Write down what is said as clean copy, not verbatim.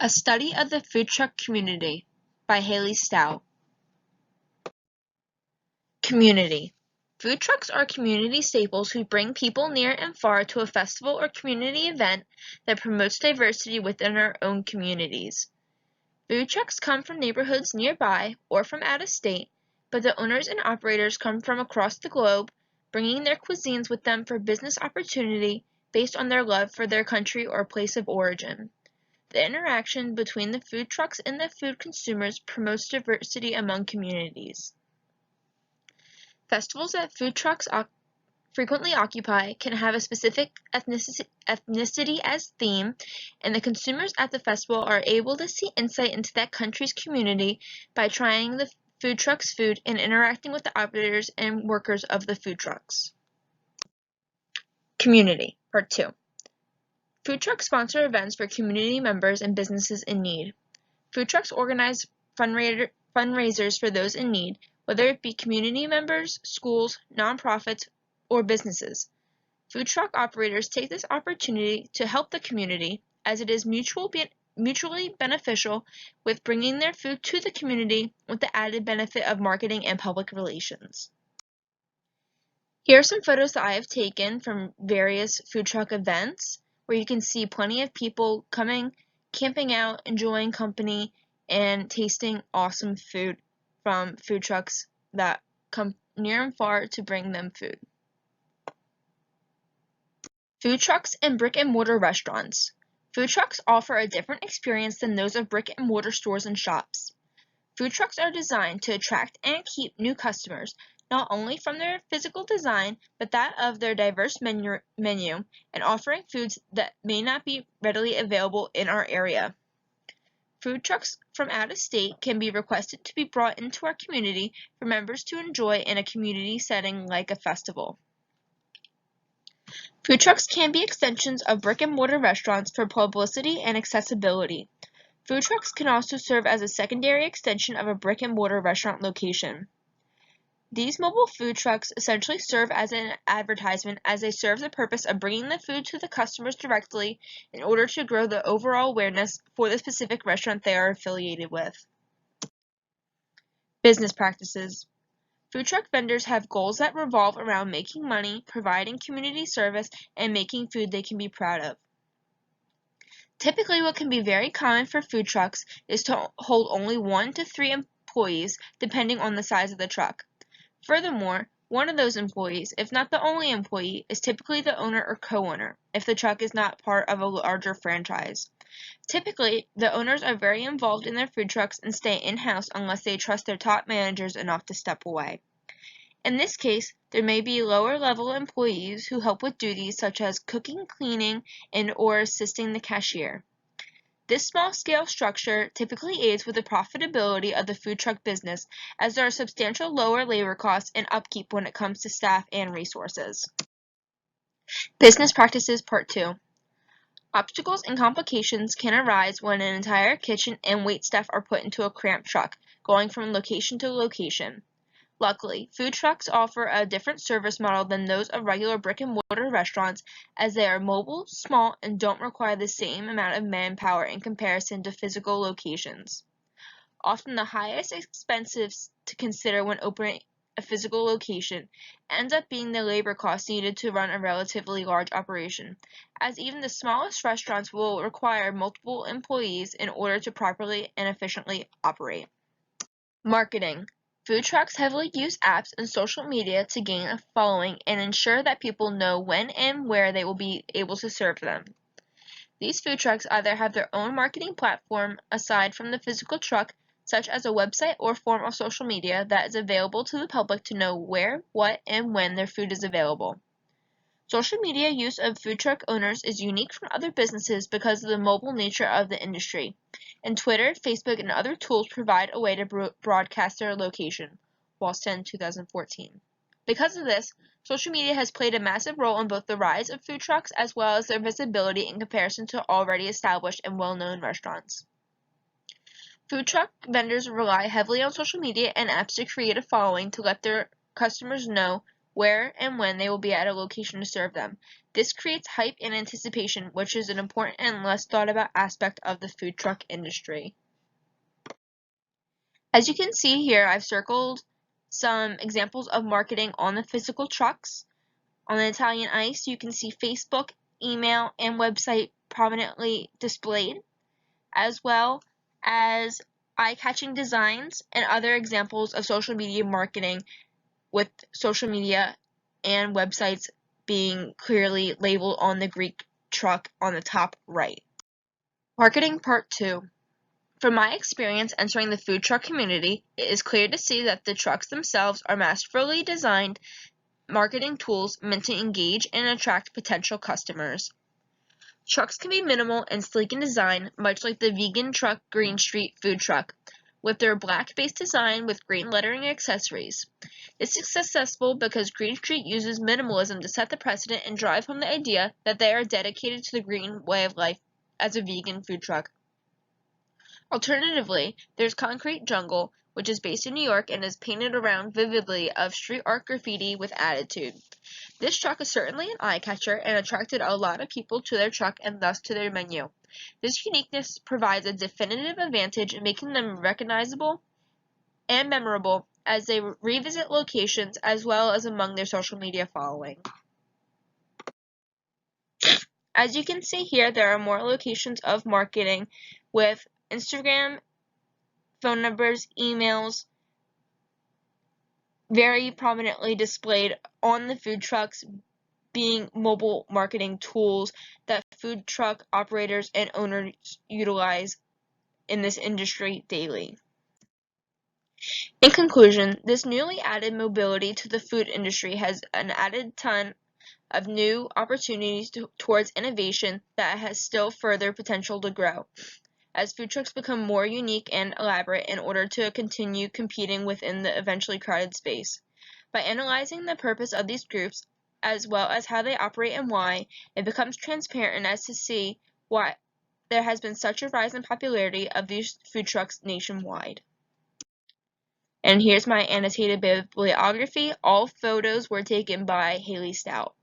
A Study of the Food Truck Community by Haley Stout. Community. Food trucks are community staples who bring people near and far to a festival or community event that promotes diversity within our own communities. Food trucks come from neighborhoods nearby or from out of state, but the owners and operators come from across the globe, bringing their cuisines with them for business opportunity based on their love for their country or place of origin. The interaction between the food trucks and the food consumers promotes diversity among communities. Festivals that food trucks frequently occupy can have a specific ethnicity as theme, and the consumers at the festival are able to see insight into that country's community by trying the food truck's food and interacting with the operators and workers of the food trucks. Community, Part 2. Food trucks sponsor events for community members and businesses in need. Food trucks organize fundraisers for those in need, whether it be community members, schools, nonprofits, or businesses. Food truck operators take this opportunity to help the community, as it is mutually beneficial with bringing their food to the community with the added benefit of marketing and public relations. Here are some photos that I have taken from various food truck events, where you can see plenty of people coming, camping out, enjoying company, and tasting awesome food from food trucks that come near and far to bring them food. Food trucks and brick-and-mortar restaurants. Food trucks offer a different experience than those of brick-and-mortar stores and shops. Food trucks are designed to attract and keep new customers, not only from their physical design, but that of their diverse menu and offering foods that may not be readily available in our area. Food trucks from out of state can be requested to be brought into our community for members to enjoy in a community setting like a festival. Food trucks can be extensions of brick-and-mortar restaurants for publicity and accessibility. Food trucks can also serve as a secondary extension of a brick-and-mortar restaurant location. These mobile food trucks essentially serve as an advertisement, as they serve the purpose of bringing the food to the customers directly in order to grow the overall awareness for the specific restaurant they are affiliated with. Business practices. Food truck vendors have goals that revolve around making money, providing community service, and making food they can be proud of. Typically, what can be very common for food trucks is to hold only 1 to 3 employees, depending on the size of the truck. Furthermore, one of those employees, if not the only employee, is typically the owner or co-owner, if the truck is not part of a larger franchise. Typically, the owners are very involved in their food trucks and stay in-house unless they trust their top managers enough to step away. In this case, there may be lower-level employees who help with duties such as cooking, cleaning, and/or assisting the cashier. This small-scale structure typically aids with the profitability of the food truck business, as there are substantial lower labor costs and upkeep when it comes to staff and resources. Business Practices Part 2. Obstacles and complications can arise when an entire kitchen and waitstaff are put into a cramped truck, going from location to location. Luckily, food trucks offer a different service model than those of regular brick-and-mortar restaurants, as they are mobile, small, and don't require the same amount of manpower in comparison to physical locations. Often the highest expenses to consider when opening a physical location ends up being the labor costs needed to run a relatively large operation, as even the smallest restaurants will require multiple employees in order to properly and efficiently operate. Marketing. Food trucks heavily use apps and social media to gain a following and ensure that people know when and where they will be able to serve them. These food trucks either have their own marketing platform aside from the physical truck, such as a website or form of social media that is available to the public to know where, what, and when their food is available. Social media use of food truck owners is unique from other businesses because of the mobile nature of the industry, and Twitter, Facebook, and other tools provide a way to broadcast their location. Walston, 2014. Because of this, social media has played a massive role in both the rise of food trucks as well as their visibility in comparison to already established and well-known restaurants. Food truck vendors rely heavily on social media and apps to create a following to let their customers know where and when they will be at a location to serve them. This creates hype and anticipation, which is an important and less thought about aspect of the food truck industry. As you can see here, I've circled some examples of marketing on the physical trucks. On the Italian Ice, you can see Facebook, email, and website prominently displayed, as well as eye-catching designs and other examples of social media marketing, with social media and websites being clearly labeled on the Greek truck on the top right. Marketing Part 2. From my experience entering the food truck community, it is clear to see that the trucks themselves are masterfully designed marketing tools meant to engage and attract potential customers. Trucks can be minimal and sleek in design, much like the vegan truck Green Street food truck, with their black base design with green lettering and accessories. This is successful because Green Street uses minimalism to set the precedent and drive home the idea that they are dedicated to the green way of life as a vegan food truck. Alternatively, there's Concrete Jungle, which is based in New York and is painted around vividly of street art graffiti with attitude. This truck is certainly an eye-catcher and attracted a lot of people to their truck and thus to their menu. This uniqueness provides a definitive advantage in making them recognizable and memorable as they revisit locations as well as among their social media following. As you can see here, there are more locations of marketing with Instagram, phone numbers, emails, very prominently displayed on the food trucks, being mobile marketing tools that food truck operators and owners utilize in this industry daily. In conclusion, this newly added mobility to the food industry has an added ton of new opportunities towards innovation that has still further potential to grow, as food trucks become more unique and elaborate in order to continue competing within the eventually crowded space. By analyzing the purpose of these groups, as well as how they operate and why, it becomes transparent as to see why there has been such a rise in popularity of these food trucks nationwide. And here's my annotated bibliography. All photos were taken by Haley Stout.